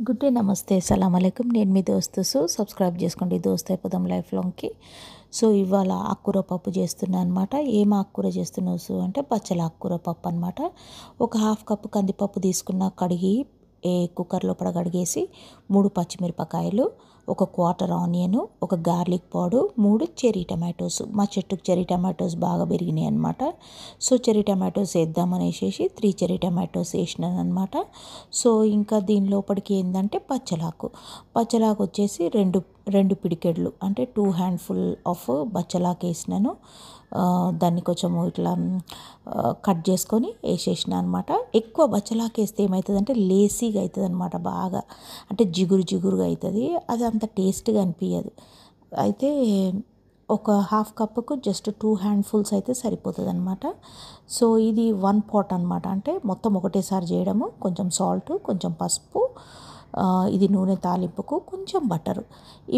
Good day, నమస్తే, సలాం అలైకుం. నేను మీ దోస్తు సబ్స్క్రైబ్ చేసుకోండి దోస్త్ అయిపోదాం లైఫ్ లాంగ్కి. సో ఇవాళ ఆకుకూర పప్పు చేస్తున్నా అనమాట. ఏం ఆకుకూర చేస్తున్నావు సు అంటే బచ్చల ఆకుకూర పప్పు అనమాట. ఒక హాఫ్ కప్పు కందిపప్పు తీసుకున్న, కడిగి కుక్కర్లో కడిగేసి 3 పచ్చిమిరపకాయలు, ఒక క్వార్టర్ ఆనియన్, ఒక గార్లిక్ పౌడర్, 3 చెరీ టమాటోస్. మా చెట్టుకు చెరీ టమాటోస్ బాగా పెరిగినాయి అనమాట. సో చెరీ టమాటోస్ వేద్దామనేసి 3 చెరీ టమాటోస్ వేసినాను అనమాట. సో ఇంకా దీని లోపలికి ఏంటంటే బచ్చలాకు వచ్చేసి రెండు పిడికెళ్ళు అంటే 2 హ్యాండ్ఫుల్ ఆఫ్ బచ్చలాకు వేసినాను. దాన్ని కొంచెం ఇట్లా కట్ చేసుకొని వేసేసిన అనమాట. ఎక్కువ బచ్చలాకు వేస్తే ఏమవుతుందంటే లేసీగా అవుతుంది అనమాట, బాగా అంటే జిగురుగా అవుతుంది. అది అంత టేస్ట్గా అనిపించదు. అయితే ఒక హాఫ్ కప్పుకు జస్ట్ 2 హ్యాండ్ఫుల్స్ అయితే సరిపోతుంది అనమాట. సో ఇది 1 పాట్ అనమాట, అంటే మొత్తం ఒకటేసారి చేయడము. కొంచెం సాల్ట్, కొంచెం పసుపు, ఇది నూనె తాలింపుకు కొంచెం బటరు,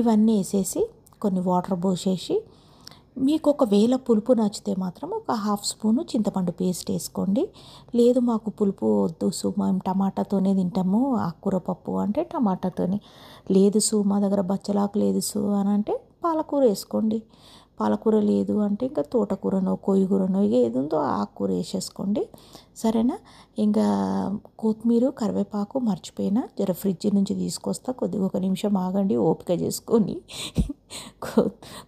ఇవన్నీ వేసేసి కొన్ని వాటర్ పోసేసి, మీకు ఒకవేళ పులుపు నచ్చితే మాత్రం ఒక హాఫ్ స్పూను చింతపండు పేస్ట్ వేసుకోండి. లేదు మాకు పులుపు వద్దు సు, మేము టమాటాతోనే తింటాము ఆకుకూర పప్పు అంటే టమాటాతోనే. లేదు సు మా దగ్గర బచ్చలాకు లేదు సు అని అంటే పాలకూర వేసుకోండి. పాలకూర లేదు అంటే ఇంకా తోటకూరనో కొయ్యకూరనో ఏది ఉందో ఆకుకూర వేసేసుకోండి, సరేనా. ఇంకా కొత్తిమీర కరివేపాకు మర్చిపోయినా, జర ఫ్రిడ్జ్ నుంచి తీసుకొస్తా, కొద్దిగా 1 నిమిషం ఆగండి, ఓపిక చేసుకొని.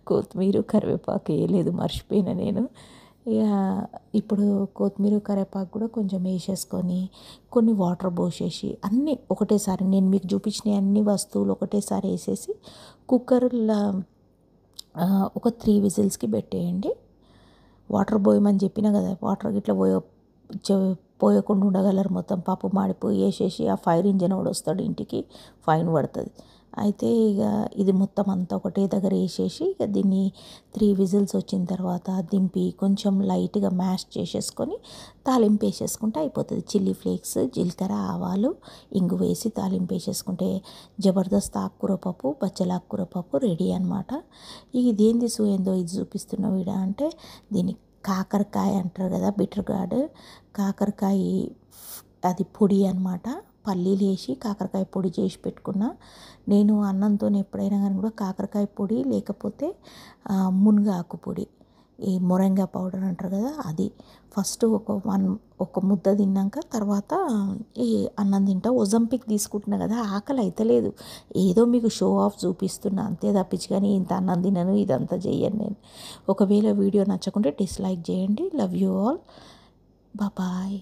కొత్తిమీర కరివేపాకు వేయలేదు, మర్చిపోయినా నేను. ఇక ఇప్పుడు కొత్తిమీర కరివేపాకు కూడా కొంచెం వేసేసుకొని, కొన్ని వాటర్ పోసేసి అన్నీ ఒకటేసారి నేను మీకు చూపించిన అన్ని వస్తువులు ఒకటేసారి వేసేసి కుక్కర్లో ఒక 3 విజిల్స్కి పెట్టేయండి. వాటర్ పోయమని చెప్పినా కదా, వాటర్ ఇట్లా పోయకుండా ఉండగలరు. మొత్తం పప్పు మాడిపోయి వేసేసి ఆ ఫైర్ ఇంజన్ కూడా వస్తాడు ఇంటికి, ఫైన్ పడుతుంది. అయితే ఇక ఇది మొత్తం అంతా ఒకటే దగ్గర వేసేసి ఇక దీన్ని 3 విజిల్స్ వచ్చిన తర్వాత దింపి కొంచెం లైట్గా మ్యాష్ చేసేసుకొని తాలింపు వేసేసుకుంటే అయిపోతుంది. చిల్లీ ఫ్లేక్స్, జీలకర్ర, ఆవాలు, ఇంగు వేసి తాలింపు వేసేసుకుంటే జబర్దస్త్ ఆకుకూర పప్పు, బచ్చల ఆకుకూర పప్పు రెడీ అనమాట. ఇదేంది సు ఏందో ఇది చూపిస్తున్నావు ఈడ అంటే, దీన్ని కాకరకాయ అంటారు కదా, బిటర్ గార్డ్ కాకరకాయ, అది పొడి అనమాట. పల్లీలు వేసి కాకరకాయ పొడి చేసి పెట్టుకున్నా. నేను అన్నంతో ఎప్పుడైనా కానీ కూడా కాకరకాయ పొడి, లేకపోతే మునగాకు పొడి, ఈ మొరంగా పౌడర్ అంటారు కదా, అది ఫస్ట్ ఒక ముద్ద తిన్నాక తర్వాత ఈ అన్నం తింటా. ఒజంపిక్ తీసుకుంటున్నా కదా, ఆకలి అయితలేదు, ఏదో మీకు షో ఆఫ్ చూపిస్తున్నా అంతే తప్పించి, కానీ ఇంత అన్నం తినను, ఇదంతా చెయ్యను నేను. ఒకవేళ వీడియో నచ్చకుంటే డిస్లైక్ చేయండి. Love you all, bye.